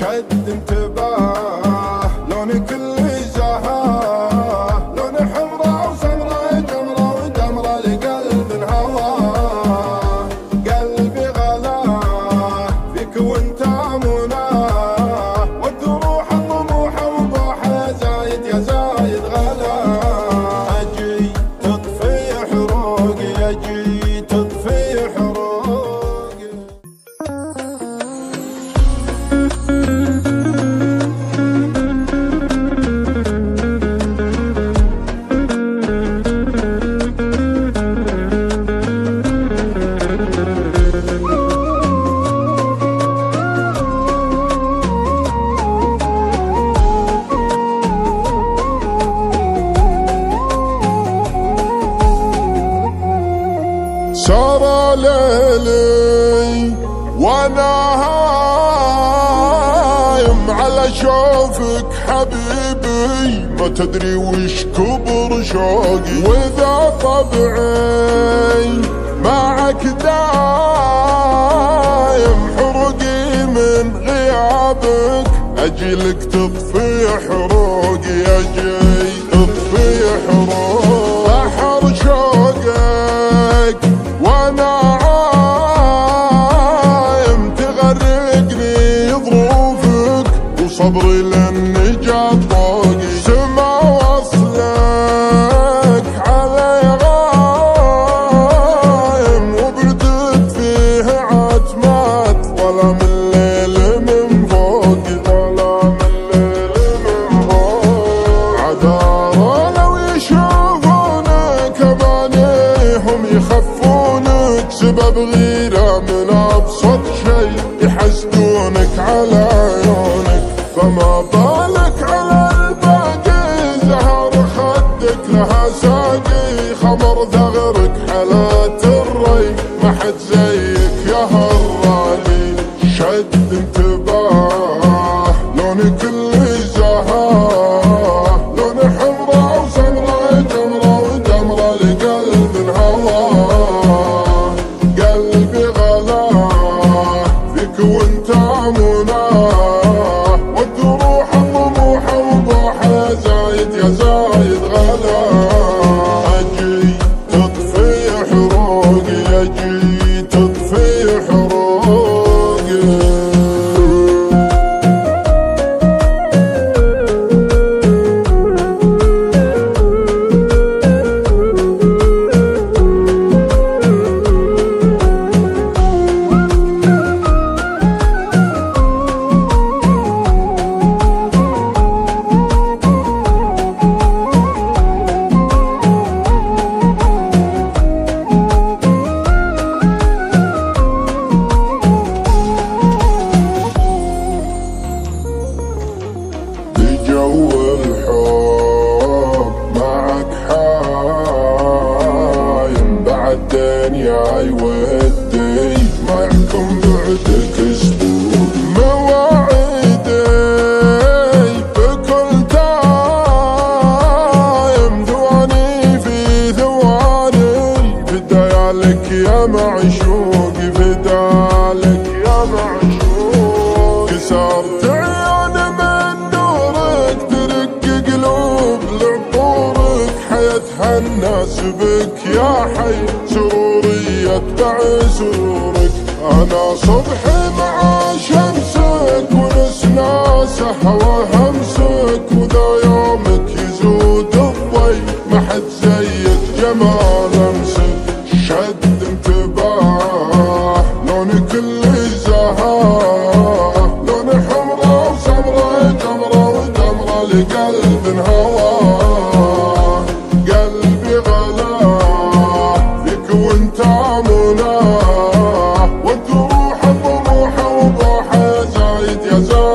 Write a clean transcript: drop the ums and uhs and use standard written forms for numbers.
شد انتباه لونك اللي زهاه، لون حمرا وسمرا جمرة ودمرة لقلب هواه. قلبي غلاه فيك وانت مناه، والدروح الطموح وضوح يا زايد يا زايد غلاه. اجي تطفي حروقي، اجي تطفي حروقي. سار ليلي وانا هايم على شوفك حبيبي، ما تدري وش كبر شوقي. واذا طبعي معك دايم حرقي من غيابك، اجيلك تطفي حروقي، اجي تطفي حروقي. بحر شوقك وانا عايم تغرقني ظروفك، وصبري للنجاة طوقي. سما وصلك علي غايم، وبردت فيه عتمات ظلام الليل من فوقي، ظلام الليل من فوقي. عذارى لو يشوفونك امانيهم يخفونك، سبب غيرة من ابسط شي يحسدونك على عيونك. فما بالك على الباقي، زهر خدك لها ساقي، خمر ثغرك حالات الري، ما حد زيك يا هالرالي. شد انتباه لونك اللي زهاه، لون حمرا وسمرا جمرة ودمرة لقلب هواه. قلبي غلاه فيك وانت مناه، والدروح الطموح وضوح يا زايد يا زايد غلاه. اجي تطفي حروقي، اجي تطفي حروقي. بجو الحب معك حايم، بعدين ياي ودي ما يحكم بعدك اسبوع. مواعيدي بكل تايم، ثواني في ثواني، فدايالك يا معشوقي، فدالك يا معشوقي. كسرت عيون من نورك، ترق قلوب لعطورك، حياتها الناس بك يا حي، سروري يتبع سرورك. انا صبحي مع شمسك، ونسنا سحوى همسك، وذا يومك يزود الضي، ما حد زيك جمال امسك. شد انتباه لونك اللي زهاه، لون حمرا وسمرا جمرة ودمرة لقلب هواه. قلبي غلاه فيك وانت مناه، والدروح الطموح وضوح يا زايد يا زايد